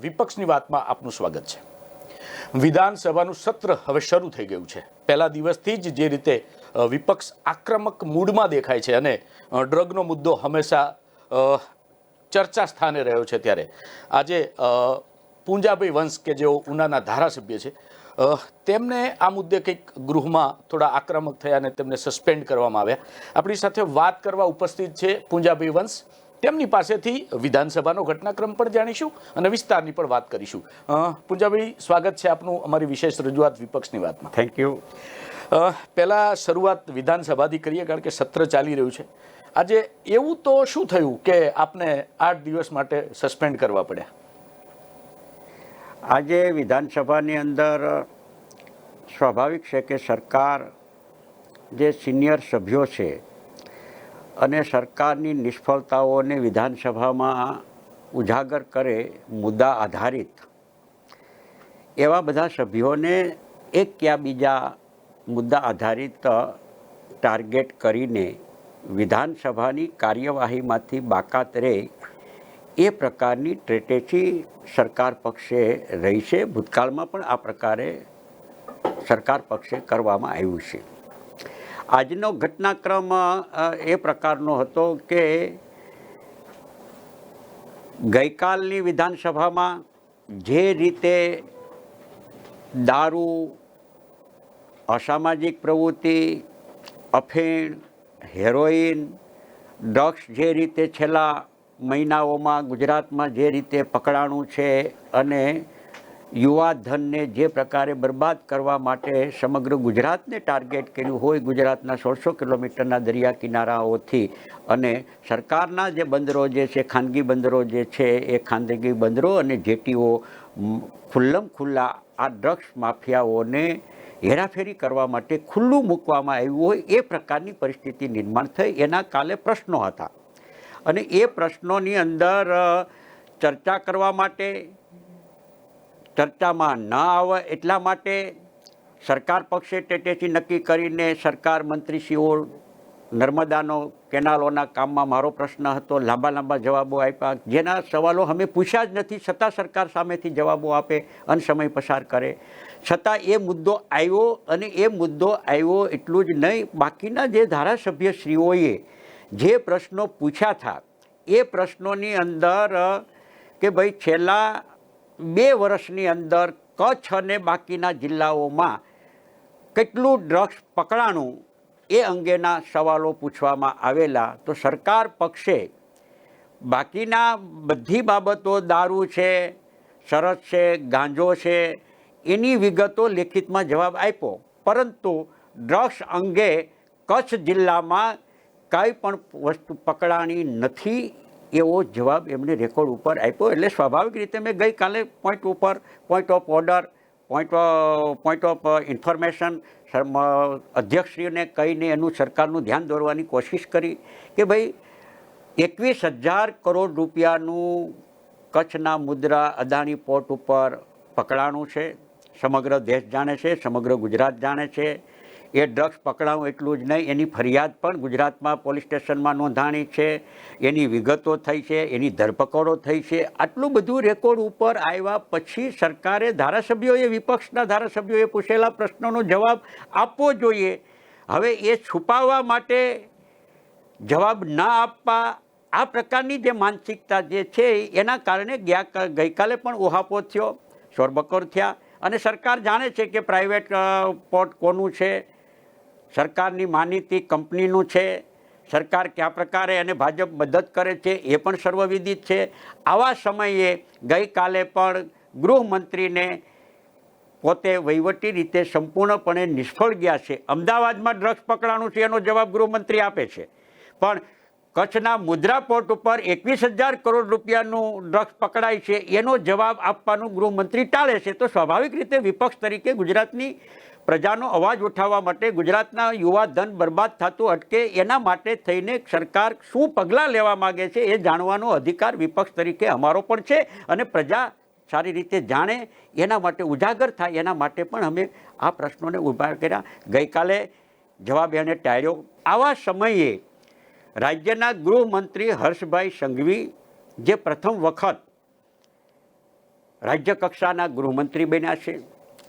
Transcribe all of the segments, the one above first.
વિપક્ષની વાતમાં આપનું સ્વાગત છે। વિધાનસભાનું સત્ર હવે શરૂ થઈ ગયું છે। પહેલા દિવસથી જ જે રીતે વિપક્ષ આક્રમક મૂડમાં દેખાય છે અને ડ્રગનો મુદ્દો હંમેશા ચર્ચા સ્થાને રહ્યો છે, ત્યારે આજે પૂંજાભાઈ વંશ કે જેઓ ઉનાના ધારાસભ્ય છે, તેમને આ મુદ્દે કંઈક ગૃહમાં થોડા આક્રમક થયા અને તેમને સસ્પેન્ડ કરવામાં આવ્યા। આપણી સાથે વાત કરવા ઉપસ્થિત છે પૂંજાભાઈ વંશ। તેમની પાસેથી વિધાનસભાનો ઘટનાક્રમ પણ જાણીશું અને વિસ્તારની પણ વાત કરીશું। પૂંજાભાઈ, સ્વાગત છે આપનું અમારી વિશેષ રજૂઆત વિપક્ષની વાતમાં। Thank you. પહેલાં શરૂઆત વિધાનસભાથી કરીએ, કારણ કે સત્ર ચાલી રહ્યું છે। આજે એવું તો શું થયું કે આપને 8 દિવસ માટે સસ્પેન્ડ કરવા પડ્યા? આજે વિધાનસભાની અંદર સ્વાભાવિક છે કે સરકાર જે સિનિયર સભ્યો છે અને સરકારની નિષ્ફળતાઓને વિધાનસભામાં ઉજાગર કરે મુદ્દા આધારિત એવા બધા સભ્યોને એક યા બીજા મુદ્દા આધારિત ટાર્ગેટ કરીને વિધાનસભાની કાર્યવાહીમાંથી બાકાત રહે એ પ્રકારની સ્ટ્રેટેજી સરકાર પક્ષે રહી છે। ભૂતકાળમાં પણ આ પ્રકારે સરકાર પક્ષે કરવામાં આવ્યું છે। આજનો ઘટનાક્રમ એ પ્રકારનો હતો કે ગઈકાલની વિધાનસભામાં જે રીતે દારૂ, અસામાજિક પ્રવૃત્તિ, અફીણ, હેરોઇન, ડ્રગ્સ જે રીતે છેલ્લા મહિનાઓમાં ગુજરાતમાં જે રીતે પકડાણું છે અને યુવા ધનને જે પ્રકારે બરબાદ કરવા માટે સમગ્ર ગુજરાતને ટાર્ગેટ કર્યું હોય, ગુજરાતના 1600 કિલોમીટરના દરિયા કિનારાઓથી, અને સરકારના જે બંદરો જે છે, ખાનગી બંદરો જે છે, એ ખાનગી બંદરો અને જેટીઓ ખુલ્લમ ખુલ્લા આ ડ્રગ્સ માફિયાઓને હેરાફેરી કરવા માટે ખુલ્લું મૂકવામાં આવ્યું હોય એ પ્રકારની પરિસ્થિતિ નિર્માણ થઈ। એના કાલે પ્રશ્નો હતા અને એ પ્રશ્નોની અંદર ચર્ચા કરવા માટે, ચર્ચામાં ન આવે એટલા માટે સરકાર પક્ષે સ્ટ્રેટેજી નક્કી કરીને સરકાર મંત્રીશ્રીઓ નર્મદાનો કેનાલોના કામમાં મારો પ્રશ્ન હતો, લાંબા જવાબો આપ્યા, જેના સવાલો અમે પૂછ્યા જ નથી, છતાં સરકાર સામેથી જવાબો આપે અને સમય પસાર કરે। છતાં એ મુદ્દો આવ્યો અને એ મુદ્દો આવ્યો એટલું જ નહીં, બાકીના જે ધારાસભ્યશ્રીઓએ જે પ્રશ્નો પૂછ્યા હતા એ પ્રશ્નોની અંદર કે ભાઈ છેલ્લા 2 વર્ષની અંદર કચ્છ અને બાકીના જિલ્લાઓમાં કેટલું ડ્રગ્સ પકડાણું એ અંગેના સવાલો પૂછવામાં આવેલા, તો સરકાર પક્ષે બાકીના બધી બાબતો, દારૂ છે, શરત છે, ગાંજો છે, એની વિગતો લેખિતમાં જવાબ આપ્યો, પરંતુ ડ્રગ્સ અંગે કચ્છ જિલ્લામાં કાંઈ પણ વસ્તુ પકડાણી નથી એવો જવાબ એમણે રેકોર્ડ ઉપર આપ્યો। એટલે સ્વાભાવિક રીતે મેં ગઈકાલે point of order, point of information અધ્યક્ષશ્રીને કહીને એનું સરકારનું ધ્યાન દોરવાની કોશિશ કરી કે ભાઈ 21,000 કરોડ રૂપિયાનું કચ્છના મુદ્રા અદાણી પોર્ટ ઉપર પકડાણું છે। સમગ્ર દેશ જાણે છે, સમગ્ર ગુજરાત જાણે છે। એ ડ્રગ્સ પકડાવું એટલું જ નહીં, એની ફરિયાદ પણ ગુજરાતમાં પોલીસ સ્ટેશનમાં નોંધાણી છે, એની વિગતો થઈ છે, એની ધરપકડો થઈ છે। આટલું બધું રેકોર્ડ ઉપર આવ્યા પછી સરકારે, ધારાસભ્યોએ, વિપક્ષના ધારાસભ્યોએ પૂછેલા પ્રશ્નોનો જવાબ આપવો જોઈએ। હવે એ છુપાવવા માટે જવાબ ના આપવા, આ પ્રકારની જે માનસિકતા જે છે એના કારણે ગઈકાલે પણ ઉહાપો થયો, શોરબકોર થયા અને સરકાર જાણે છે કે પ્રાઇવેટ પોર્ટ કોનું છે, સરકારની માનીતી કંપનીનું છે, સરકાર કયા પ્રકારે અને ભાજપ મદદ કરે છે એ પણ સર્વવિદિત છે। આવા સમયે ગઈકાલે પણ ગૃહમંત્રીને પોતે વહીવટી રીતે સંપૂર્ણપણે નિષ્ફળ ગયા છે। અમદાવાદમાં ડ્રગ્સ પકડાણું છે એનો જવાબ ગૃહમંત્રી આપે છે, પણ કચ્છના મુદ્રા પોર્ટ ઉપર 21,000 કરોડ રૂપિયાનું ડ્રગ્સ પકડાય છે એનો જવાબ આપવાનું ગૃહમંત્રી ટાળે છે। તો સ્વાભાવિક રીતે વિપક્ષ તરીકે ગુજરાતની પ્રજાનો અવાજ ઉઠાવવા માટે, ગુજરાતના યુવા ધન બરબાદ થતું અટકે એના માટે થઈને સરકાર શું પગલાં લેવા માગે છે એ જાણવાનો અધિકાર વિપક્ષ તરીકે અમારો પણ છે અને પ્રજા સારી રીતે જાણે એના માટે, ઉજાગર થાય એના માટે પણ અમે આ પ્રશ્નોને ઊભા કર્યા। ગઈકાલે જવાબ એને ટાળ્યો। આવા સમયે રાજ્યના ગૃહમંત્રી હર્ષભાઈ સંઘવી, જે પ્રથમ વખત રાજ્ય કક્ષાના ગૃહમંત્રી બન્યા છે,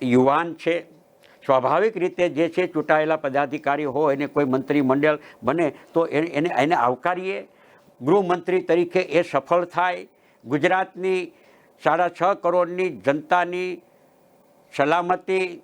યુવાન છે. સ્વાભાવિક રીતે જે છે ચૂંટાયેલા પદાધિકારી હોય અને કોઈ મંત્રીમંડળ બને તો એને આવકારીએ. ગૃહમંત્રી તરીકે એ સફળ થાય. ગુજરાતની 6.5 કરોડની જનતાની સલામતી,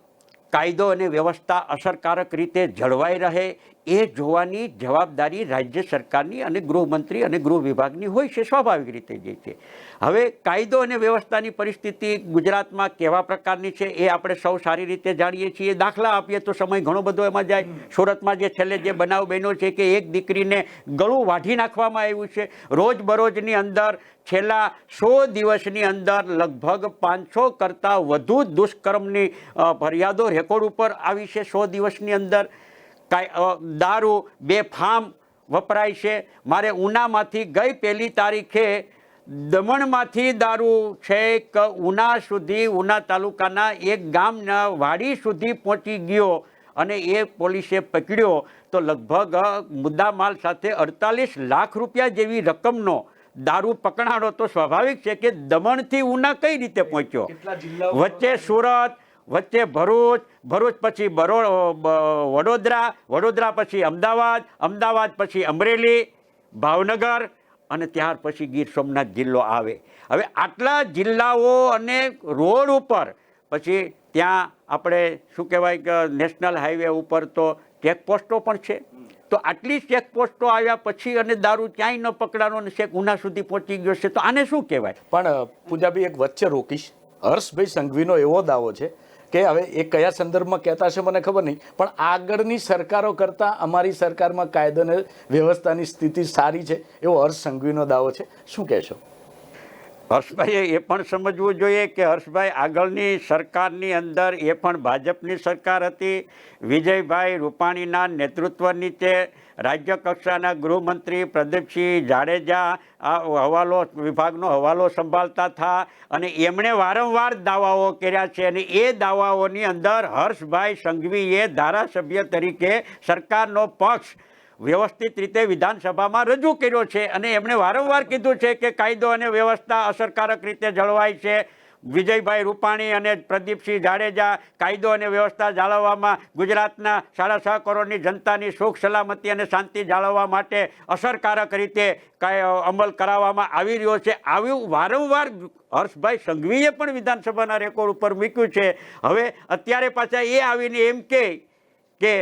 કાયદો અને વ્યવસ્થા અસરકારક રીતે જળવાઈ રહે એ જોવાની જવાબદારી રાજ્ય સરકારની અને ગૃહમંત્રી અને ગૃહ વિભાગની હોય છે, સ્વાભાવિક રીતે જે છે. હવે કાયદો અને વ્યવસ્થાની પરિસ્થિતિ ગુજરાતમાં કેવા પ્રકારની છે એ આપણે સૌ સારી રીતે જાણીએ છીએ. દાખલા આપીએ તો સમય ઘણો બધો એમાં જાય. સુરતમાં જે છેલ્લે જે બનાવ બન્યો છે કે એક દીકરીને ગળું વાઢી નાખવામાં આવ્યું છે. રોજબરોજની અંદર છેલ્લા 100 દિવસની અંદર લગભગ 500 કરતાં વધુ દુષ્કર્મની ફરિયાદો રેકોર્ડ ઉપર આવી છે 100 દિવસની અંદર. દારૂ બેફામ વપરાય છે. મારે ઉનામાંથી ગઈ 1 તારીખે દમણમાંથી દારૂ છેક ઉના સુધી, ઉના તાલુકાના એક ગામના વાડી સુધી પહોંચી ગયો અને એ પોલીસે પકડ્યો તો લગભગ મુદ્દામાલ સાથે 48 લાખ રૂપિયા જેવી રકમનો દારૂ પકડાણો. તો સ્વાભાવિક છે કે દમણથી ઉના કઈ રીતે પહોંચ્યો? વચ્ચે સુરત, વચ્ચે ભરૂચ પછી વડોદરા, વડોદરા પછી અમદાવાદ પછી અમરેલી, ભાવનગર અને ત્યાર પછી ગીર સોમનાથ જિલ્લો આવે. હવે આટલા જિલ્લાઓ અને રોડ ઉપર પછી ત્યાં આપણે શું કહેવાય કે નેશનલ હાઈવે ઉપર તો ચેકપોસ્ટો પણ છે. તો આટલી ચેકપોસ્ટો આવ્યા પછી અને દારૂ ક્યાંય ન પકડાનો અને છેક ઉના સુધી પહોંચી ગયો છે, તો આને શું કહેવાય? પણ પૂજાભાઈ એક વચ્ચે રોકીશ. હર્ષભાઈ સંઘવીનો એવો દાવો છે કે હવે એ કયા સંદર્ભમાં કહેતા છે મને ખબર નહીં, પણ આગળની સરકારો કરતાં અમારી સરકારમાં કાયદો અને વ્યવસ્થાની સ્થિતિ સારી છે એવો હર્ષ સંઘવીનો દાવો છે. શું કહેશો? હર્ષભાઈએ એ પણ સમજવું જોઈએ કે હર્ષભાઈ આગળની સરકારની અંદર એ પણ ભાજપની સરકાર હતી. વિજયભાઈ રૂપાણીના નેતૃત્વ નીચે રાજ્ય કક્ષાના ગૃહમંત્રી પ્રદીપસિંહ જાડેજા આ વિભાગનો હવાલો સંભાળતા હતા અને એમણે વારંવાર દાવાઓ કર્યા છે અને એ દાવાઓની અંદર હર્ષભાઈ સંઘવીએ ધારાસભ્ય તરીકે સરકારનો પક્ષ વ્યવસ્થિત રીતે વિધાનસભામાં રજૂ કર્યો છે અને એમણે વારંવાર કીધું છે કે કાયદો અને વ્યવસ્થા અસરકારક રીતે જળવાય છે. વિજયભાઈ રૂપાણી અને પ્રદીપસિંહ જાડેજા કાયદો અને વ્યવસ્થા જાળવવામાં, ગુજરાતના 6.5 કરોડની જનતાની સુખ સલામતી અને શાંતિ જાળવવા માટે અસરકારક રીતે અમલ કરાવવામાં આવી રહ્યો છે. આવ્યું વારંવાર હર્ષભાઈ સંઘવીએ પણ વિધાનસભાના રેકોર્ડ ઉપર મૂક્યું છે. હવે અત્યારે પાછા એ આવીને એમ કે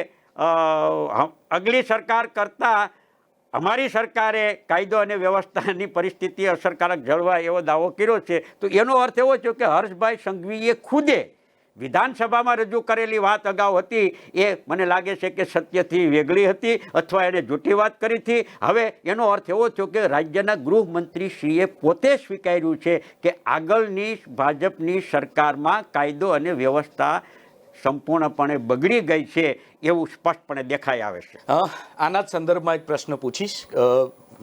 અગલી સરકાર કરતાં અમારી સરકારે કાયદો અને વ્યવસ્થાની પરિસ્થિતિ અસરકારક જળવાય એવો દાવો કર્યો છે. તો એનો અર્થ એવો છે કે હર્ષભાઈ સંઘવીએ ખુદે વિધાનસભામાં રજૂ કરેલી વાત અગાઉ હતી એ મને લાગે છે કે સત્યથી વેગળી હતી અથવા એને જૂઠી વાત કરી હતી. હવે એનો અર્થ એવો થયો કે રાજ્યના ગૃહમંત્રીશ્રીએ પોતે સ્વીકાર્યું છે કે આગળની ભાજપની સરકારમાં કાયદો અને વ્યવસ્થા સંપૂર્ણપણે બગડી ગઈ છે એવું સ્પષ્ટપણે દેખાઈ આવે છે. આના જ સંદર્ભમાં એક પ્રશ્ન પૂછીશ.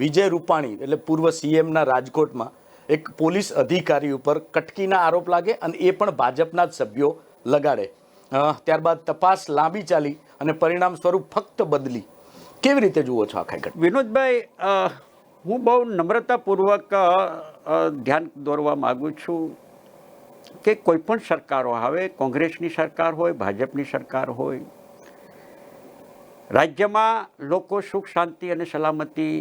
વિજય રૂપાણી એટલે પૂર્વ સીએમના રાજકોટમાં એક પોલીસ અધિકારી ઉપર કટકીના આરોપ લાગે અને એ પણ ભાજપના જ સભ્યો લગાડે. ત્યારબાદ તપાસ લાંબી ચાલી અને પરિણામ સ્વરૂપ ફક્ત બદલી. કેવી રીતે જુઓ છો આખા ઘટના? વિનોદભાઈ, હું બહુ નમ્રતાપૂર્વક ધ્યાન દોરવા માગું છું કે કોઈ પણ સરકારો આવે, કોંગ્રેસની સરકાર હોય, ભાજપની સરકાર હોય, રાજ્યમાં લોકો સુખ શાંતિ અને સલામતી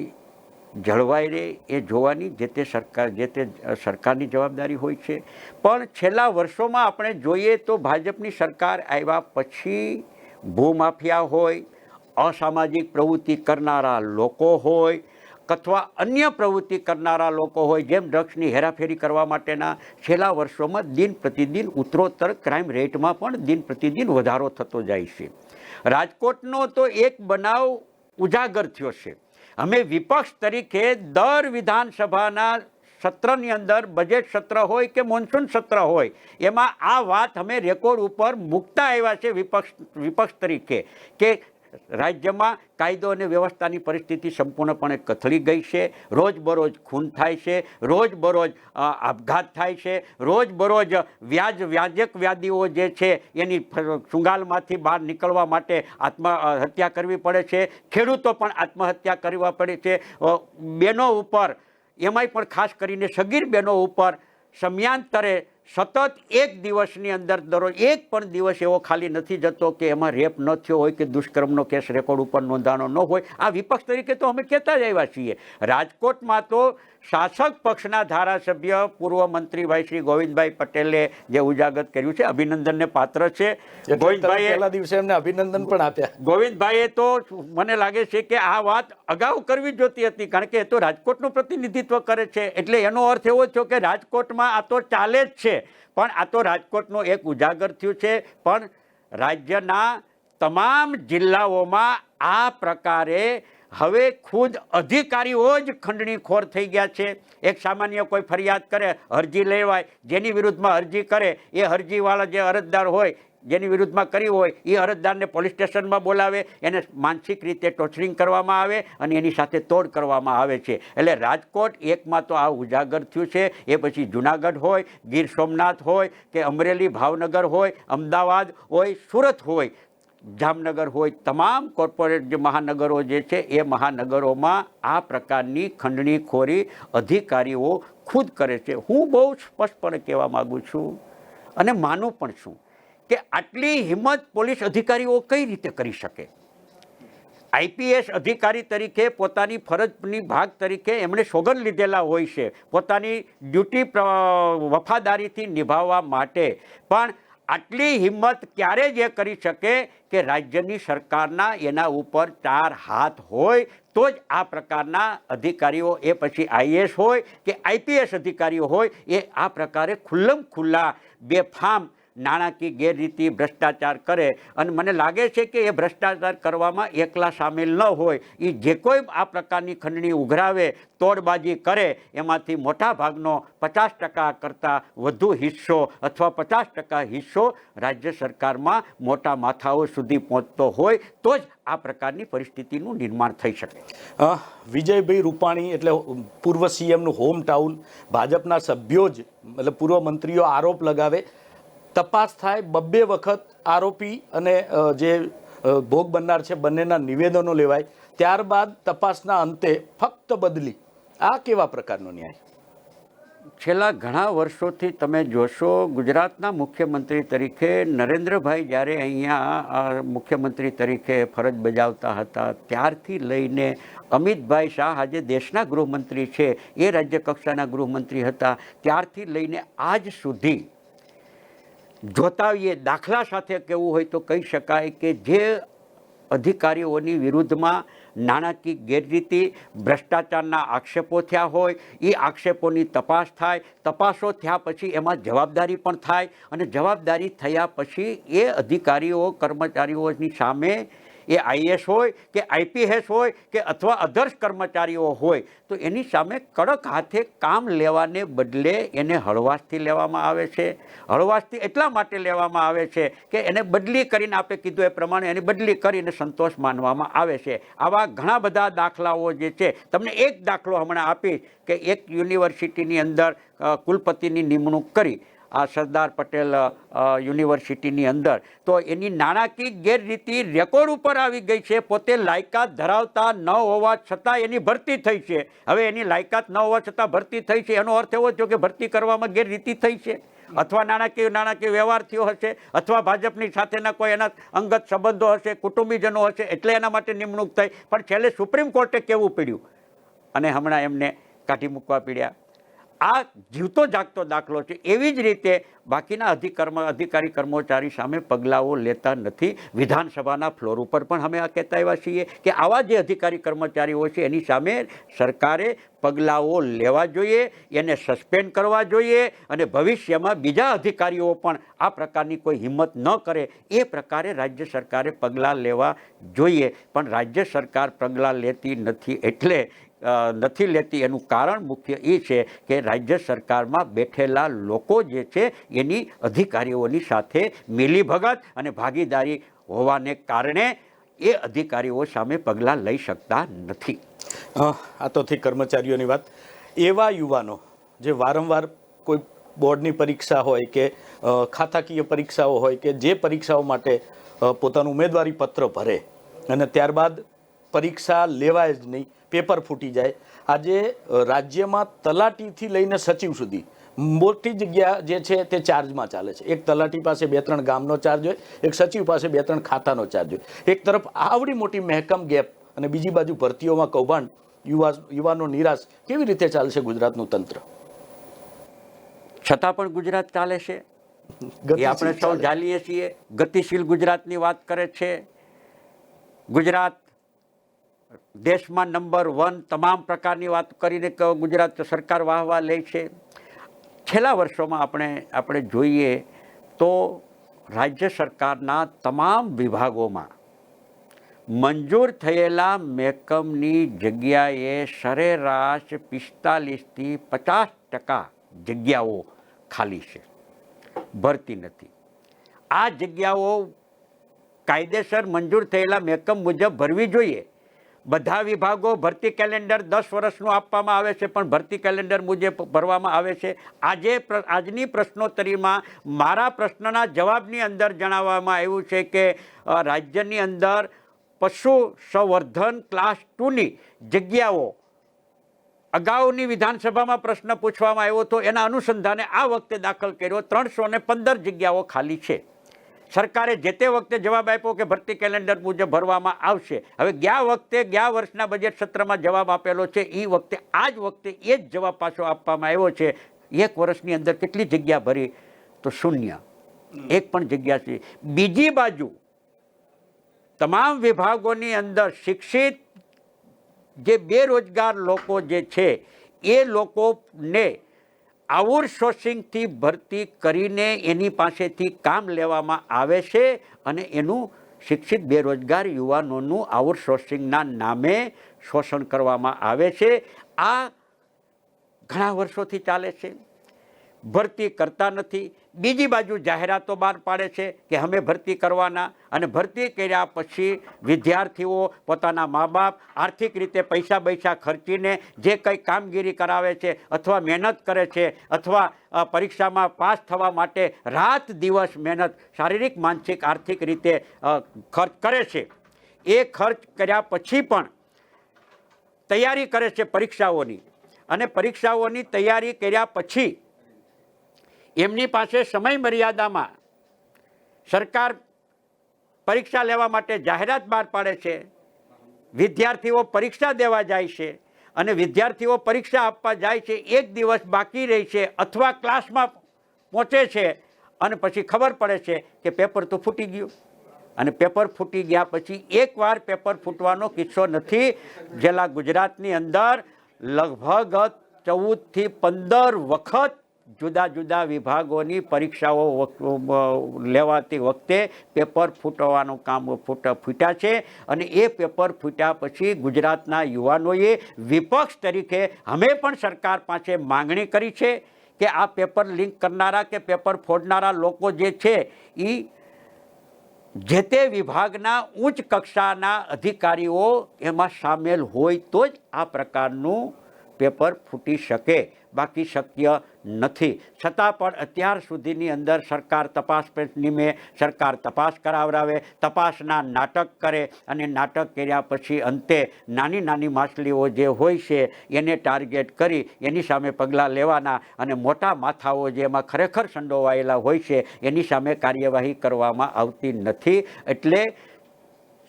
જળવાઈ રહે એ જોવાની જે તે સરકારની જવાબદારી હોય છે. પણ છેલ્લા વર્ષોમાં આપણે જોઈએ તો ભાજપની સરકાર આવ્યા પછી ભૂમાફિયા હોય, અસામાજિક પ્રવૃત્તિ કરનારા લોકો હોય અથવા અન્ય પ્રવૃત્તિ કરનારા લોકો હોય, જેમ ડ્રગ્સની હેરાફેરી કરવા માટેના છેલ્લા વર્ષોમાં દિન પ્રતિદિન ઉત્તરોત્તર ક્રાઇમ રેટમાં પણ દિન પ્રતિદિન વધારો થતો જાય છે. રાજકોટનો તો એક બનાવ ઉજાગર થયો છે. અમે વિપક્ષ તરીકે દર વિધાનસભાના સત્રની અંદર, બજેટ સત્ર હોય કે મોન્સૂન સત્ર હોય, એમાં આ વાત અમે રેકોર્ડ ઉપર મૂકતા આવ્યા છે વિપક્ષ તરીકે કે રાજ્યમાં કાયદો અને વ્યવસ્થાની પરિસ્થિતિ સંપૂર્ણપણે કથળી ગઈ છે. રોજબરોજ ખૂન થાય છે, રોજબરોજ આપઘાત થાય છે, રોજબરોજ વ્યાજક વ્યાધિઓ જે છે એની ચુંગાલમાંથી બહાર નીકળવા માટે આત્મહત્યા કરવી પડે છે. ખેડૂતો પણ આત્મહત્યા કરવા પડે છે. બહેનો ઉપર, એમાંય પણ ખાસ કરીને સગીર બહેનો ઉપર સમયાંતરે સતત એક દિવસની અંદર દરરોજ એક પણ દિવસ એવો ખાલી નથી જતો કે એમાં રેપ ન થયો હોય કે દુષ્કર્મનો કેસ રેકોર્ડ ઉપર નોંધાનો ન હોય. આ વિપક્ષ તરીકે તો અમે કહેતા જ આવ્યા છીએ. રાજકોટમાં તો શાસક પક્ષના ધારાસભ્ય પૂર્વ મંત્રીભાઈ શ્રી ગોવિંદભાઈ પટેલે જે ઉજાગર કર્યું છે અભિનંદનને પાત્ર છે. પહેલા દિવસે એમને અભિનંદન પણ આપ્યા. ગોવિંદભાઈએ તો મને લાગે છે કે આ વાત અગાઉ કરવી જોતી હતી, કારણ કે એ તો રાજકોટનું પ્રતિનિધિત્વ કરે છે. એટલે એનો અર્થ એવો થયો કે રાજકોટમાં આ તો ચાલે જ છે, પણ આ તો રાજકોટનો એક ઉજાગર થયું છે. પણ રાજ્યના તમામ જિલ્લાઓમાં આ પ્રકારે હવે ખુદ અધિકારીઓ જ ખંડણીખોર થઈ ગયા છે. એક સામાન્ય કોઈ ફરિયાદ કરે, અરજી લેવાય, જેની વિરુદ્ધમાં અરજી કરે એ અરજીવાળા જે અરજદાર હોય જેની વિરુદ્ધમાં કરી હોય એ અરજદારને પોલીસ સ્ટેશનમાં બોલાવે, એને માનસિક રીતે ટોર્ચરિંગ કરવામાં આવે અને એની સાથે તોડ કરવામાં આવે છે. એટલે રાજકોટ એકમાં તો આ ઉજાગર થયું છે. એ પછી જુનાગઢ હોય, ગીર સોમનાથ હોય કે અમરેલી, ભાવનગર હોય, અમદાવાદ હોય, સુરત હોય, જામનગર હોય, તમામ કોર્પોરેટ જે મહાનગરો જે છે એ મહાનગરોમાં આ પ્રકારની ખંડણીખોરી અધિકારીઓ ખુદ કરે છે. હું બહુ સ્પષ્ટપણે કહેવા માગું છું અને માનું પણ છું કે આટલી હિંમત પોલીસ અધિકારીઓ કઈ રીતે કરી શકે. આઈપીએસ અધિકારી તરીકે પોતાની ફરજની ભાગ તરીકે એમણે સોગંદ લીધેલા હોય છે પોતાની ડ્યુટી વફાદારીથી નિભાવવા માટે, પણ આટલી હિંમત ક્યારે જ એ કરી શકે કે રાજ્યની સરકારના એના ઉપર 4 હાથ હોય તો જ આ પ્રકારના અધિકારીઓ, એ પછી આઈએસ હોય કે આઈપીએસ અધિકારીઓ હોય, એ આ પ્રકારે ખુલ્લમ ખુલ્લા બેફામ નાણાકીય ગેરરીતિ ભ્રષ્ટાચાર કરે. અને મને લાગે છે કે એ ભ્રષ્ટાચાર કરવામાં એકલા સામેલ ન હોય, એ જે કોઈ આ પ્રકારની ખંડણી ઉઘરાવે, તોડબાજી કરે, એમાંથી મોટા ભાગનો 50% કરતાં વધુ હિસ્સો અથવા 50% હિસ્સો રાજ્ય સરકારમાં મોટા માથાઓ સુધી પહોંચતો હોય તો જ આ પ્રકારની પરિસ્થિતિનું નિર્માણ થઈ શકે. વિજયભાઈ રૂપાણી એટલે પૂર્વ સીએમનું હોમ ટાઉન, ભાજપના સભ્યો જ મતલબ પૂર્વ મંત્રીઓ આરોપ લગાવે, તપાસ થાય, 2 વખત આરોપી અને જે ભોગ બનનાર છે બંનેના નિવેદનો લેવાય, ત્યારબાદ તપાસના અંતે ફક્ત બદલી. આ કેવા પ્રકારનો ન્યાય? છેલ્લા ઘણા વર્ષોથી તમે જોશો ગુજરાતના મુખ્યમંત્રી તરીકે નરેન્દ્રભાઈ જ્યારે અહીંયા મુખ્યમંત્રી તરીકે ફરજ બજાવતા હતા ત્યારથી લઈને અમિતભાઈ શાહ આજે દેશના ગૃહમંત્રી છે, એ રાજ્ય કક્ષાના ગૃહમંત્રી હતા, ત્યારથી લઈને આજ સુધી જોતા હોઈએ, દાખલા સાથે કહેવું હોય તો કહી શકાય કે જે અધિકારીઓની વિરુદ્ધમાં નાણાકીય ગેરરીતિ, ભ્રષ્ટાચારના આક્ષેપો થયા હોય, એ આક્ષેપોની તપાસ થાય, તપાસો થયા પછી એમાં જવાબદારી પણ થાય, અને જવાબદારી થયા પછી એ અધિકારીઓ, કર્મચારીઓની સામે એ આઈએસ હોય કે આઈપીએસ હોય કે અથવા અધર્સ કર્મચારીઓ હોય તો એની સામે કડક હાથે કામ લેવાને બદલે એને હળવાશથી લેવામાં આવે છે. હળવાશથી એટલા માટે લેવામાં આવે છે કે એને બદલી કરીને, આપણે કીધું એ પ્રમાણે એની બદલી કરીને સંતોષ માનવામાં આવે છે. આવા ઘણા બધા દાખલાઓ જે છે, તમને એક દાખલો હમણાં આપીશ કે એક યુનિવર્સિટીની અંદર કુલપતિની નિમણૂક કરી આ સરદાર પટેલ યુનિવર્સિટીની અંદર, તો એની નાણાકીય ગેરરીતિ રેકોર્ડ ઉપર આવી ગઈ છે. પોતે લાયકાત ધરાવતા ન હોવા છતાં એની ભરતી થઈ છે. હવે એની લાયકાત ન હોવા છતાં ભરતી થઈ છે, એનો અર્થ એવો થયો કે ભરતી કરવામાં ગેરરીતિ થઈ છે, અથવા નાણાકીય વ્યવહાર થયો હશે, અથવા ભાજપની સાથેના કોઈ એના અંગત સંબંધો હશે, કુટુંબીજનો હશે, એટલે એના માટે નિમણૂક થઈ. પણ છેલ્લે સુપ્રીમ કોર્ટે કહેવું પડ્યું અને હમણાં એમને કાઢી મૂકવા પડ્યા. આ જીવતો જાગતો દાખલો છે. એવી જ રીતે બાકીના અધિકારી કર્મચારી સામે પગલાઓ લેતા નથી. વિધાનસભાના ફ્લોર ઉપર પણ અમે આ કહેતા આવ્યા છીએ કે આવા જે અધિકારી કર્મચારીઓ છે એની સામે સરકારે પગલાઓ લેવા જોઈએ, એને સસ્પેન્ડ કરવા જોઈએ, અને ભવિષ્યમાં બીજા અધિકારીઓ પણ આ પ્રકારની કોઈ હિંમત ન કરે એ પ્રકારે રાજ્ય સરકારે પગલાં લેવા જોઈએ. પણ રાજ્ય સરકાર પગલાં લેતી નથી. એટલે નથી લેતી એનું કારણ મુખ્ય એ છે કે રાજ્ય સરકારમાં બેઠેલા લોકો જે છે એની અધિકારીઓની સાથે મિલીભગત અને ભાગીદારી હોવાને કારણે એ અધિકારીઓ સામે પગલાં લઈ શકતા નથી. આ તો થઈ કર્મચારીઓની વાત. એવા યુવાનો જે વારંવાર કોઈ બોર્ડની પરીક્ષા હોય કે ખાતાકીય પરીક્ષાઓ હોય કે જે પરીક્ષાઓ માટે પોતાનું ઉમેદવારી પત્ર ભરે અને ત્યારબાદ પરીક્ષા લેવાય જ નહીં, પેપર ફૂટી જાય. આજે રાજ્યમાં તલાટીથી લઈને સચિવ સુધી મોટી જગ્યા જે છે તે ચાર્જમાં ચાલે છે. એક તલાટી પાસે 2-3 ગામનો ચાર્જ હોય, એક સચિવ પાસે 2-3 ખાતાનો ચાર્જ હોય. એક તરફ આવડી મોટી મહેકમ ગેપ અને બીજી બાજુ ભરતીઓમાં કૌભાંડ, યુવાનો નિરાશ. કેવી રીતે ચાલશે ગુજરાતનું તંત્ર? છતાં પણ ગુજરાત ચાલે છે એ આપણે સૌ જાણીએ છીએ. ગતિશીલ ગુજરાતની વાત કરે છે. ગુજરાત દેશમાં નંબર 1 તમામ પ્રકારની વાત કરીને ગુજરાત સરકાર વાહવા લે છે. છેલ્લા વર્ષોમાં આપણે જોઈએ તો રાજ્ય સરકારના તમામ વિભાગોમાં મંજૂર થયેલા મહેકમની જગ્યાએ સરેરાશ 45થી 50% જગ્યાઓ ખાલી છે, ભરતી નથી. આ જગ્યાઓ કાયદેસર મંજૂર થયેલા મહેકમ મુજબ ભરવી જોઈએ. બધા વિભાગો ભરતી કેલેન્ડર 10 વર્ષનું આપવામાં આવે છે, પણ ભરતી કેલેન્ડર મુજબ ભરવામાં આવે છે. આજની પ્રશ્નોત્તરીમાં મારા પ્રશ્નના જવાબની અંદર જણાવવામાં આવ્યું છે કે રાજ્યની અંદર પશુ સંવર્ધન ક્લાસ 2ની જગ્યાઓ અગાઉની વિધાનસભામાં પ્રશ્ન પૂછવામાં આવ્યો હતો, એના અનુસંધાને આ વખતે દાખલ કર્યો. 315 જગ્યાઓ ખાલી છે. સરકારે જે તે વખતે જવાબ આપ્યો કે ભરતી કેલેન્ડર મુજબ ભરવામાં આવશે. હવે ગયા વર્ષના બજેટ સત્રમાં જવાબ આપેલો છે, એ વખતે આ જ વખતે એ જ જવાબ પાછો આપવામાં આવ્યો છે. 1 વર્ષની અંદર કેટલી જગ્યા ભરી? તો 0, એક પણ જગ્યા છે. બીજી બાજુ તમામ વિભાગોની અંદર શિક્ષિત જે બેરોજગાર લોકો જે છે એ લોકોને આઉટસોર્સિંગથી ભરતી કરીને એની પાસેથી કામ લેવામાં આવે છે અને એનું શિક્ષિત બેરોજગાર યુવાનોનું આઉટસોર્સિંગના નામે શોષણ કરવામાં આવે છે. આ ઘણા વર્ષોથી ચાલે છે. ભરતી કરતા નથી. બીજી બાજુ જાહેરાતો બહાર પાડે છે કે અમે ભરતી કરવાના, અને ભરતી કર્યા પછી વિદ્યાર્થીઓ પોતાના મા બાપ આર્થિક રીતે પૈસા ખર્ચીને જે કંઈ કામગીરી કરાવે છે અથવા મહેનત કરે છે અથવા પરીક્ષામાં પાસ થવા માટે રાત દિવસ મહેનત, શારીરિક માનસિક આર્થિક રીતે ખર્ચ કરે છે. એ ખર્ચ કર્યા પછી પણ તૈયારી કરે છે પરીક્ષાઓની, અને પરીક્ષાઓની તૈયારી કર્યા પછી એમની પાસે સમય મર્યાદામાં સરકાર પરીક્ષા લેવા માટે જાહેરાત બહાર પાડે છે. વિદ્યાર્થીઓ પરીક્ષા દેવા જાય છે અને વિદ્યાર્થીઓ પરીક્ષા આપવા જાય છે, 1 દિવસ બાકી રહે છે અથવા ક્લાસમાં પહોંચે છે અને પછી ખબર પડે છે કે પેપર તો ફૂટી ગયું. અને પેપર ફૂટી ગયા પછી એકવાર પેપર ફૂટવાનો કિસ્સો નથી. જેલા ગુજરાતની અંદર લગભગ 14 થી 15 વખત જુદા જુદા વિભાગોની પરીક્ષાઓ લેવાતી વખતે પેપર ફૂટવાનું કામ ફૂટ્યા છે. અને એ પેપર ફૂટ્યા પછી ગુજરાતના યુવાનોએ વિપક્ષ તરીકે અમે પણ સરકાર પાસે માંગણી કરી છે કે આ પેપર લીક કરનારા કે પેપર ફોડનારા લોકો જે છે એ જે તે વિભાગના ઉચ્ચ કક્ષાના અધિકારીઓ એમાં સામેલ હોય તો જ આ પ્રકારનું પેપર ફૂટી શકે, બાકી શક્ય નથી. છતાં પણ અત્યાર સુધીની અંદર સરકાર તપાસ નિમે સરકાર તપાસ કરાવરાવે, તપાસના નાટક કરે અને નાટક કર્યા પછી અંતે નાની નાની માછલીઓ જે હોય છે એને ટાર્ગેટ કરી એની સામે પગલાં લેવાના, અને મોટા માથાઓ જેમાં ખરેખર સંડોવાયેલા હોય છે એની સામે કાર્યવાહી કરવામાં આવતી નથી. એટલે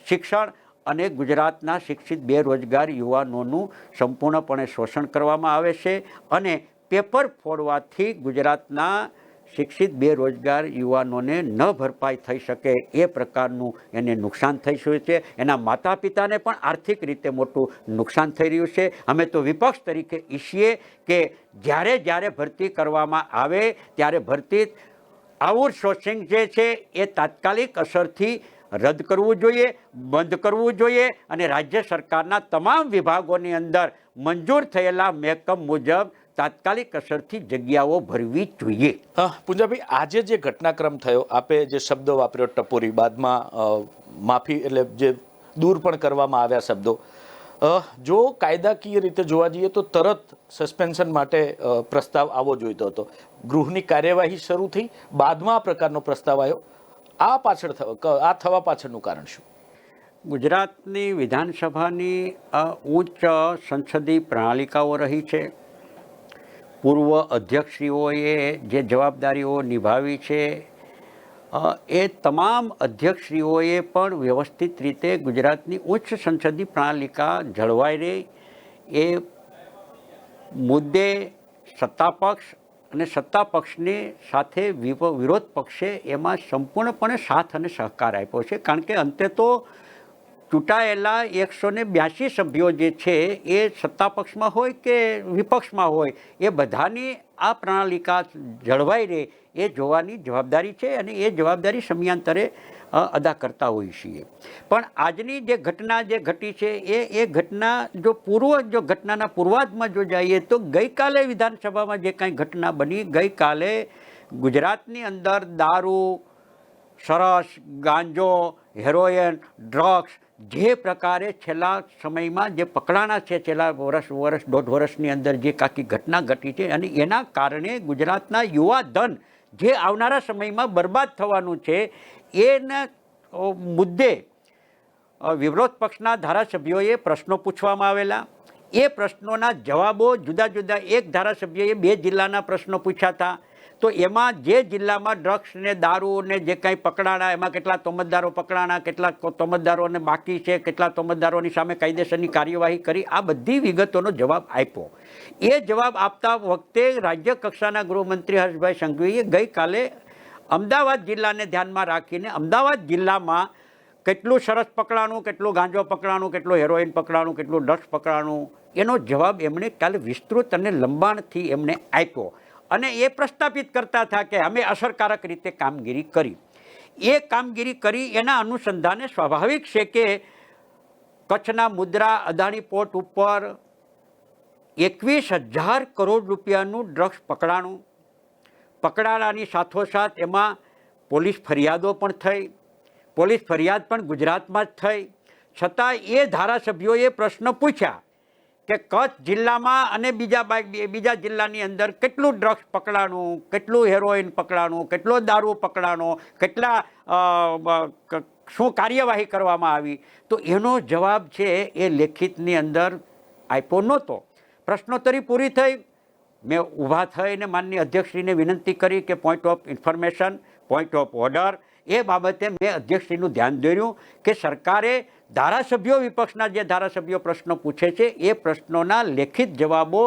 શિક્ષણ અને ગુજરાતના શિક્ષિત બેરોજગાર યુવાનોનું સંપૂર્ણપણે શોષણ કરવામાં આવે છે, અને પેપર ફોડવાથી ગુજરાતના શિક્ષિત બેરોજગાર યુવાનોને ન ભરપાઈ થઈ શકે એ પ્રકારનું એને નુકસાન થઈ રહ્યું છે. એના માતા પિતાને પણ આર્થિક રીતે મોટું નુકસાન થઈ રહ્યું છે. અમે તો વિપક્ષ તરીકે ઈચ્છીએ કે જ્યારે ભરતી કરવામાં આવે ત્યારે ભરતી આઉટસોર્સિંગ જે છે એ તાત્કાલિક અસરથી રદ કરવું જોઈએ, બંધ કરવું જોઈએ, અને રાજ્ય સરકારના તમામ વિભાગોની અંદર મંજૂર થયેલા મહેકમ મુજબ તાત્કાલિક અસરથી જગ્યાઓ ભરવી જોઈએ. પૂંજાભાઈ, આજે જે ઘટનાક્રમ થયો, આપે જે શબ્દો વાપર્યો ટપોરી, બાદમાં માફી એટલે જે દૂર પણ કરવામાં આવ્યા શબ્દો, જો કાયદાકીય રીતે જોવા જઈએ તો તરત સસ્પેન્શન માટે પ્રસ્તાવ આવવો જોઈતો હતો. ગૃહની કાર્યવાહી શરૂ થઈ, બાદમાં આ પ્રકારનો પ્રસ્તાવ આવ્યો. આ થવા પાછળનું કારણ શું? ગુજરાતની વિધાનસભાની ઉચ્ચ સંસદીય પ્રણાલિકાઓ રહી છે. પૂર્વ અધ્યક્ષશ્રીઓએ જે જવાબદારીઓ નિભાવી છે એ તમામ અધ્યક્ષશ્રીઓએ પણ વ્યવસ્થિત રીતે ગુજરાતની ઉચ્ચ સંસદીય પ્રણાલિકા જળવાઈ રહે એ મુદ્દે સત્તાપક્ષ અને સત્તાપક્ષની સાથે વિરોધ પક્ષે એમાં સંપૂર્ણપણે સાથ અને સહકાર આપ્યો છે, કારણ કે અંતે તો ચૂંટાયેલા 182 સભ્યો જે છે એ સત્તાપક્ષમાં હોય કે વિપક્ષમાં હોય એ બધાની આ પ્રણાલિકા જળવાઈ રહે એ જોવાની જવાબદારી છે અને એ જવાબદારી સમયાંતરે અદા કરતા હોઈએ છીએ. પણ આજની જે ઘટના જે ઘટી છે એ ઘટના જો ઘટનાના પૂર્વાધમાં જો જઈએ તો ગઈકાલે વિધાનસભામાં જે કાંઈ ઘટના બની, ગઈકાલે ગુજરાતની અંદર દારૂ, સરસ, ગાંજો, હેરોઇન, ડ્રગ્સ જે પ્રકારે છેલ્લા સમયમાં જે પકડાણા છે, છેલ્લા દોઢ વર્ષની અંદર જે કાંઈ ઘટના ઘટી છે અને એના કારણે ગુજરાતના યુવા ધન જે આવનારા સમયમાં બરબાદ થવાનું છે એના મુદ્દે વિરોધ પક્ષના ધારાસભ્યોએ પ્રશ્નો પૂછવામાં આવેલા. એ પ્રશ્નોના જવાબો જુદા જુદા એક ધારાસભ્યોએ 2 જિલ્લાના પ્રશ્નો પૂછ્યા હતા. તો એમાં જે જિલ્લામાં ડ્રગ્સ ને દારૂ ને જે કાંઈ પકડાણા એમાં કેટલા તોમતદારો પકડાણા, કેટલા તોમતદારોને બાકી છે, કેટલા તોમતદારોની સામે કાયદેસરની કાર્યવાહી કરી, આ બધી વિગતોનો જવાબ આપ્યો. એ જવાબ આપતા વખતે રાજ્ય કક્ષાના ગૃહમંત્રી હર્ષભાઈ સંઘવીએ ગઈકાલે અમદાવાદ જિલ્લાને ધ્યાનમાં રાખીને અમદાવાદ જિલ્લામાં કેટલું સરસ પકડાણું, કેટલું ગાંજો પકડાણું, કેટલું હેરોઇન પકડાણું, કેટલું ડ્રગ્સ પકડાણું, એનો જવાબ એમણે કાલે વિસ્તૃત અને લંબાણથી એમણે આપ્યો અને એ પ્રસ્થાપિત કરતા હતા કે અમે અસરકારક રીતે કામગીરી કરી. એ કામગીરી કરી એના અનુસંધાને સ્વાભાવિક છે કે કચ્છના મુદ્રા અદાણી પોર્ટ ઉપર 21,000 કરોડ રૂપિયાનું ડ્રગ્સ પકડાણાની સાથોસાથ એમાં પોલીસ ફરિયાદો પણ થઈ. પોલીસ ફરિયાદ પણ ગુજરાતમાં જ થઈ. છતાં એ ધારાસભ્યોએ પ્રશ્ન પૂછ્યા કે કચ્છ જિલ્લામાં અને બીજા જિલ્લાની અંદર કેટલું ડ્રગ્સ પકડાણું, કેટલું હેરોઇન પકડાણું, કેટલો દારૂ પકડાણો, કેટલા શું કાર્યવાહી કરવામાં આવી. તો એનો જવાબ છે એ લેખિતની અંદર આપ્યો નહોતો. પ્રશ્નોત્તરી પૂરી થઈ. મેં ઊભા થઈને માનનીય અધ્યક્ષશ્રીને વિનંતી કરી કે point of information, point of order એ બાબતે મેં અધ્યક્ષશ્રીનું ધ્યાન દોર્યું કે સરકારે ધારાસભ્યો, વિપક્ષના જે ધારાસભ્યો પ્રશ્નો પૂછે છે એ પ્રશ્નોના લેખિત જવાબો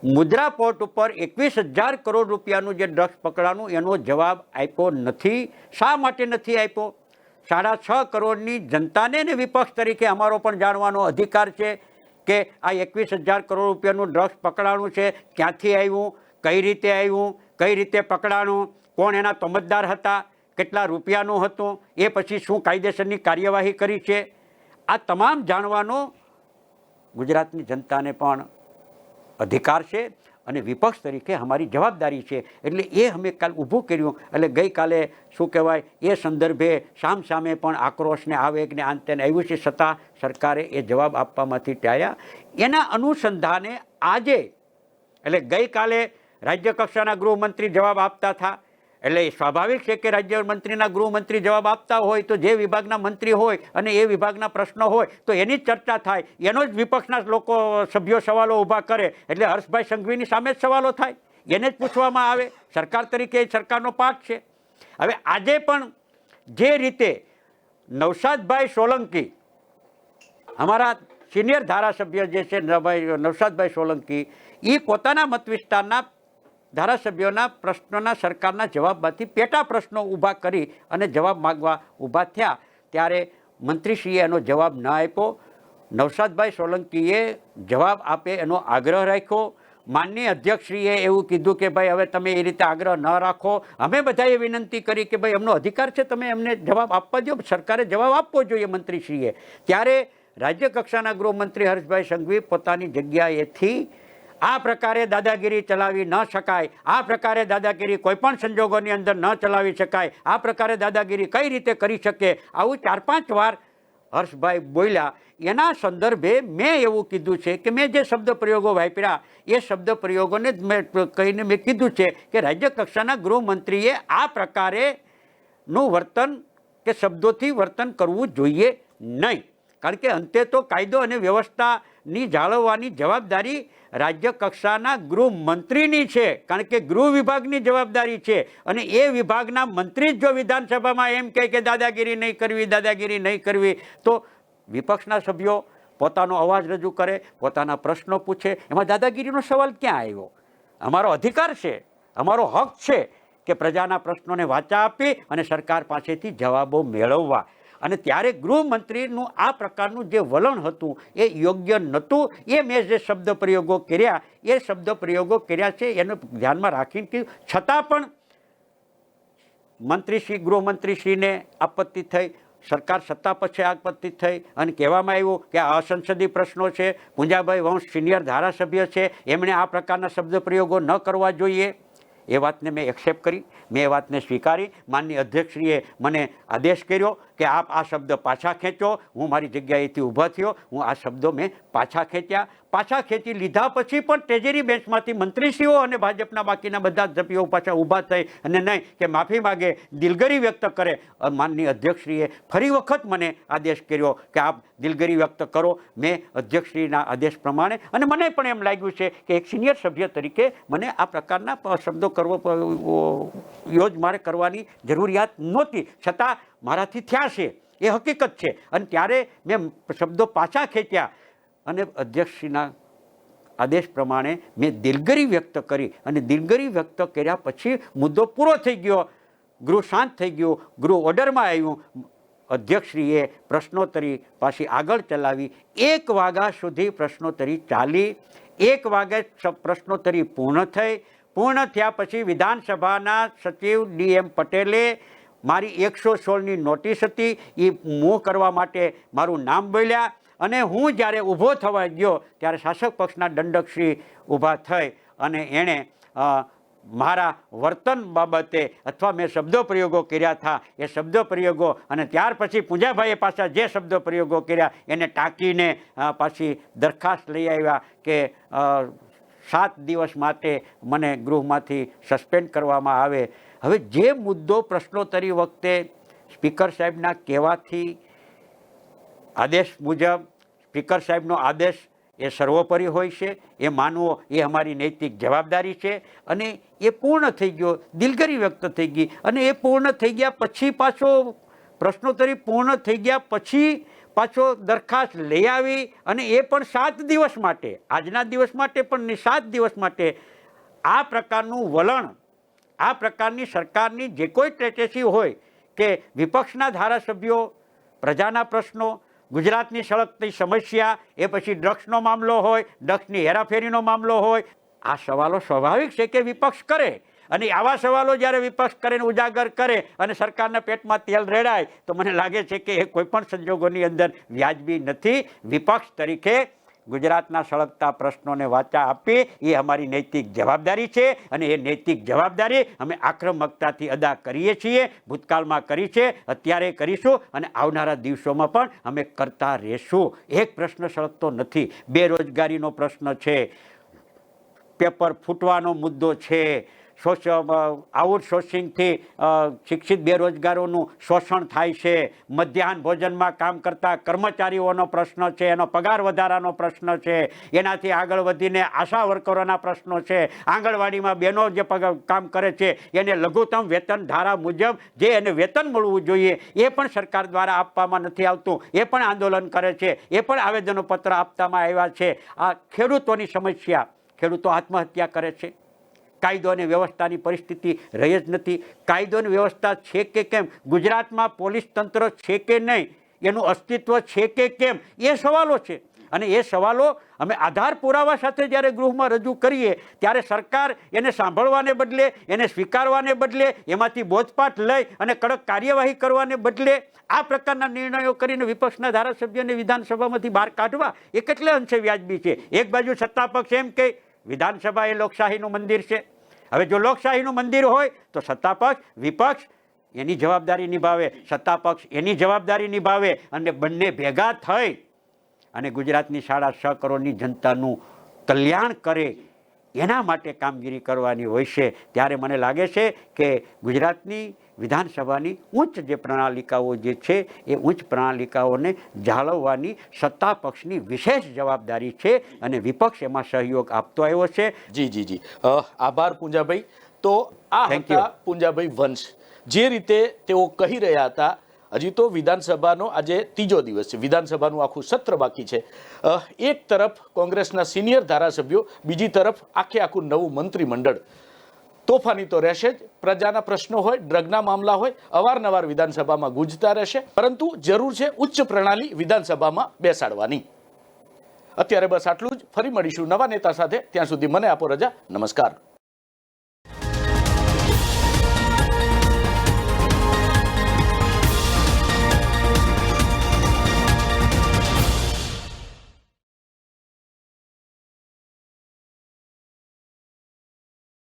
મુદ્રા પોર્ટ ઉપર 21,000 કરોડ રૂપિયાનું જે ડ્રગ્સ પકડાનું એનો જવાબ આપ્યો નથી. શા માટે નથી આપ્યો? 6.5 કરોડની જનતાને ને વિપક્ષ તરીકે અમારો પણ જાણવાનો અધિકાર છે કે આ 21,000 કરોડ રૂપિયાનું ડ્રગ્સ પકડાણું છે, ક્યાંથી આવ્યું, કઈ રીતે આવ્યું, કઈ રીતે પકડાણું, કોણ એના તોમતદાર હતા, કેટલા રૂપિયાનું હતું, એ પછી શું કાયદેસરની કાર્યવાહી કરી છે, આ તમામ જાણવાનો ગુજરાતની જનતાને પણ અધિકાર છે અને વિપક્ષ તરીકે અમારી જવાબદારી છે. એટલે એ અમે કાલ ઊભું કર્યું. એટલે ગઈકાલે શું કહેવાય એ સંદર્ભે સામે પણ આક્રોશને આવેગને આંતને આવ્યું છે, છતાં સરકારે એ જવાબ આપવામાંથી ટાળ્યા. એના અનુસંધાને આજે એટલે ગઈકાલે રાજ્ય કક્ષાના ગૃહમંત્રી જવાબ આપતા હતા. એટલે સ્વાભાવિક છે કે રાજ્યમંત્રીના ગૃહમંત્રી જવાબ આપતા હોય તો જે વિભાગના મંત્રી હોય અને એ વિભાગના પ્રશ્નો હોય તો એની જ ચર્ચા થાય, એનો જ વિપક્ષના લોકો સભ્યો સવાલો ઊભા કરે એટલે હર્ષભાઈ સંઘવીની સામે જ સવાલો થાય, એને જ પૂછવામાં આવે. સરકાર તરીકે એ સરકારનો પાઠ છે. હવે આજે પણ જે રીતે નવશાદભાઈ સોલંકી, અમારા સિનિયર ધારાસભ્ય જે છે નવશાદભાઈ સોલંકી, એ પોતાના મત વિસ્તારના ધારાસભ્યોના પ્રશ્નોના સરકારના જવાબમાંથી પેટા પ્રશ્નો ઊભા કરી અને જવાબ માગવા ઊભા થયા ત્યારે મંત્રીશ્રીએ એનો જવાબ ન આપ્યો. નવશાદભાઈ સોલંકીએ જવાબ આપે એનો આગ્રહ રાખ્યો. માનનીય અધ્યક્ષશ્રીએ એવું કીધું કે ભાઈ હવે તમે એ રીતે આગ્રહ ન રાખો. અમે બધાએ વિનંતી કરી કે ભાઈ એમનો અધિકાર છે, તમે એમને જવાબ આપવા દો, સરકારે જવાબ આપવો જોઈએ મંત્રીશ્રીએ. ત્યારે રાજ્ય કક્ષાના ગૃહમંત્રી હર્ષભાઈ સંઘવી પોતાની જગ્યાએથી આ પ્રકારે દાદાગીરી ચલાવી ન શકાય, આ પ્રકારે દાદાગીરી કોઈપણ સંજોગોની અંદર ન ચલાવી શકાય, આ પ્રકારે દાદાગીરી કઈ રીતે કરી શકે, આવું 4-5 વાર હર્ષભાઈ બોલ્યા. એના સંદર્ભે મેં એવું કીધું છે કે મેં જે શબ્દ પ્રયોગો વાપર્યા એ શબ્દ પ્રયોગોને જ મેં કહીને મેં કીધું છે કે રાજ્ય કક્ષાના ગૃહમંત્રીએ આ પ્રકારેનું વર્તન કે શબ્દોથી વર્તન કરવું જોઈએ નહીં. કારણ કે અંતે તો કાયદો અને વ્યવસ્થાની જાળવવાની જવાબદારી રાજ્ય કક્ષાના ગૃહમંત્રીની છે, કારણ કે ગૃહ વિભાગની જવાબદારી છે. અને એ વિભાગના મંત્રી જ જો વિધાનસભામાં એમ કહે કે દાદાગીરી નહીં કરવી, તો વિપક્ષના સભ્યો પોતાનો અવાજ રજૂ કરે, પોતાના પ્રશ્નો પૂછે, એમાં દાદાગીરીનો સવાલ ક્યાં આવ્યો? અમારો અધિકાર છે, અમારો હક છે કે પ્રજાના પ્રશ્નોને વાચા આપી અને સરકાર પાસેથી જવાબો મેળવવા. અને ત્યારે ગૃહમંત્રીનું આ પ્રકારનું જે વલણ હતું એ યોગ્ય નહોતું. એ મેં જે શબ્દ પ્રયોગો કર્યા છે એને ધ્યાનમાં રાખીને, છતાં પણ મંત્રીશ્રી ગૃહમંત્રીશ્રીને આપત્તિ થઈ, સરકાર સત્તા પછી આપત્તિ થઈ અને કહેવામાં આવ્યું કે આ અસંસદીય પ્રશ્નો છે. પૂંજાભાઈ વંશ સિનિયર ધારાસભ્ય છે, એમણે આ પ્રકારના શબ્દ પ્રયોગો ન કરવા જોઈએ. એ વાતને મેં એક્સેપ્ટ કરી, મેં એ વાતને સ્વીકારી. માનનીય અધ્યક્ષશ્રીએ મને આદેશ કર્યો કે આપ આ શબ્દ પાછા ખેંચો. હું મારી જગ્યાએથી ઊભા થયો, હું આ શબ્દો મેં પાછા ખેંચી લીધા. પછી પણ ટ્રેજરી બેન્ચમાંથી મંત્રીશ્રીઓ અને ભાજપના બાકીના બધા જ સભ્યો પાછા ઊભા થઈ અને નહીં કે માફી માગે, દિલગરી વ્યક્ત કરે. માનનીય અધ્યક્ષશ્રીએ ફરી વખત મને આદેશ કર્યો કે આપ દિલગરી વ્યક્ત કરો. મેં અધ્યક્ષશ્રીના આદેશ પ્રમાણે, અને મને પણ એમ લાગ્યું છે કે એક સિનિયર સભ્ય તરીકે મને આ પ્રકારના શબ્દો મારે કરવાની જરૂરિયાત નહોતી, છતાં મારાથી થયા છે, એ હકીકત છે. અને ત્યારે મેં શબ્દો પાછા ખેંચ્યા અને અધ્યક્ષશ્રીના આદેશ પ્રમાણે મેં દિલગરી વ્યક્ત કરી. અને દિલગરી વ્યક્ત કર્યા પછી મુદ્દો પૂરો થઈ ગયો, ગૃહ શાંત થઈ ગયું, ગૃહ ઓર્ડરમાં આવ્યું. અધ્યક્ષશ્રીએ પ્રશ્નોત્તરી પાછી આગળ ચલાવી. 1 વાગ્યા સુધી પ્રશ્નોત્તરી ચાલી. 1 વાગે પ્રશ્નોત્તરી પૂર્ણ થઈ. પૂર્ણ થયા પછી વિધાનસભાના સચિવ DM પટેલે મારી 116ની નોટિસ હતી એ મૂવ કરવા માટે મારું નામ બોલ્યા. અને હું જ્યારે ઊભો થવા ગયો ત્યારે શાસક પક્ષના દંડકશ્રી ઊભા થઈ અને એણે મારા વર્તન બાબતે અથવા મેં શબ્દો પ્રયોગો કર્યા હતા એ શબ્દ પ્રયોગો, અને ત્યાર પછી પૂંજાભાઈએ પાછા જે શબ્દ પ્રયોગો કર્યા એને ટાંકીને પાછી દરખાસ્ત લઈ આવ્યા કે 7 દિવસ માટે મને ગૃહમાંથી સસ્પેન્ડ કરવામાં આવે. હવે જે મુદ્દો પ્રશ્નોત્તરી વખતે સ્પીકર સાહેબના કહેવાથી આદેશ મુજબ સ્પીકર સાહેબનો આદેશ એ સર્વોપરી હોય છે, એ માનવો એ અમારી નૈતિક જવાબદારી છે. અને એ પૂર્ણ થઈ ગયો, દિલગરી વ્યક્ત થઈ ગઈ. અને એ પૂર્ણ થઈ ગયા પછી પાછો પ્રશ્નોત્તરી પૂર્ણ થઈ ગયા પછી પાછો દરખાસ્ત લઈ આવી, અને એ પણ 7 દિવસ માટે, આજના દિવસ માટે પણ નહીં, 7 દિવસ માટે. આ પ્રકારનું વલણ, આ પ્રકારની સરકારની જે કોઈ સ્ટ્રેટેજી હોય કે વિપક્ષના ધારાસભ્યો પ્રજાના પ્રશ્નો, ગુજરાતની સળગતી સમસ્યા, એ પછી ડ્રગ્સનો મામલો હોય, ડ્રગ્સની હેરાફેરીનો મામલો હોય, આ સવાલો સ્વાભાવિક છે કે વિપક્ષ કરે. અને આવા સવાલો જ્યારે વિપક્ષ કરીને ઉજાગર કરે અને સરકારના પેટમાં તેલ રેડાય તો મને લાગે છે કે એ કોઈપણ સંજોગોની અંદર વ્યાજબી નથી. વિપક્ષ તરીકે ગુજરાતના સળગતા પ્રશ્નોને વાચા આપી એ અમારી નૈતિક જવાબદારી છે. અને એ નૈતિક જવાબદારી અમે આક્રમકતાથી અદા કરીએ છીએ, ભૂતકાળમાં કરી છે, અત્યારે કરીશું અને આવનારા દિવસોમાં પણ અમે કરતા રહેશું. એક પ્રશ્ન સળગતો નથી. બેરોજગારીનો પ્રશ્ન છે, પેપર ફૂટવાનો મુદ્દો છે, આઉટસોર્સિંગથી શિક્ષિત બેરોજગારોનું શોષણ થાય છે, મધ્યાહન ભોજનમાં કામ કરતા કર્મચારીઓનો પ્રશ્ન છે, એનો પગાર વધારાનો પ્રશ્ન છે, એનાથી આગળ વધીને આશા વર્કરોના પ્રશ્નો છે, આંગણવાડીમાં બહેનો જે કામ કરે છે એને લઘુત્તમ વેતન ધારા મુજબ જે એને વેતન મળવું જોઈએ એ પણ સરકાર દ્વારા આપવામાં નથી આવતું, એ પણ આંદોલન કરે છે, એ પણ આવેદનોપત્ર આપવામાં આવ્યા છે. આ ખેડૂતોની સમસ્યા, ખેડૂતો આત્મહત્યા કરે છે. કાયદો અને વ્યવસ્થાની પરિસ્થિતિ રહી જ નથી. કાયદો અને વ્યવસ્થા છે કે કેમ, ગુજરાતમાં પોલીસ તંત્ર છે કે નહીં, એનું અસ્તિત્વ છે કે કેમ, એ સવાલો છે. અને એ સવાલો અમે આધાર પુરાવા સાથે જ્યારે ગૃહમાં રજૂ કરીએ ત્યારે સરકાર એને સાંભળવાને બદલે, એને સ્વીકારવાને બદલે, એમાંથી બોધપાઠ લઈ અને કડક કાર્યવાહી કરવાને બદલે આ પ્રકારના નિર્ણયો કરીને વિપક્ષના ધારાસભ્યોને વિધાનસભામાંથી બહાર કાઢવા એ કેટલે અંશે વ્યાજબી છે. એક બાજુ સત્તા પક્ષ એમ કે વિધાનસભા એ લોકશાહીનું મંદિર છે. હવે જો લોકશાહીનું મંદિર હોય તો સત્તા પક્ષ, વિપક્ષ એની જવાબદારી નિભાવે, સત્તા પક્ષ એની જવાબદારી નિભાવે અને બંને ભેગા થઈ અને ગુજરાતની 6.5 કરોડની જનતાનું કલ્યાણ કરે એના માટે કામગીરી કરવાની હોય છે. ત્યારે મને લાગે છે કે ગુજરાતની વિધાનસભાની ઉચ્ચ જે પ્રણાલિકાઓ જે છે એ ઉચ્ચ પ્રણાલિકાઓને જાળવવાની સત્તા પક્ષની વિશેષ જવાબદારી છે અને વિપક્ષ એમાં સહયોગ આપતો આવ્યો છે. જી આભાર પૂંજાભાઈ. તો આ Thank you. હતા પૂંજાભાઈ વંશ. જે રીતે તેઓ કહી રહ્યા હતા, હજી તો વિધાનસભાનો આજે ત્રીજો દિવસ છે, વિધાનસભાનું આખું સત્ર બાકી છે. એક તરફ કોંગ્રેસના સિનિયર ધારાસભ્યો, બીજી તરફ આખું નવું મંત્રીમંડળ. તોફાની તો રહેશે જ. પ્રજાના પ્રશ્નો હોય, ડ્રગના મામલા હોય, અવારનવાર વિધાનસભામાં ગુંજતા રહેશે, પરંતુ જરૂર છે ઉચ્ચ પ્રણાલી વિધાનસભામાં બેસાડવાની. અત્યારે બસ આટલું જ. ફરી મળીશું નવા નેતા સાથે. ત્યાં સુધી મને આપો રજા. નમસ્કાર.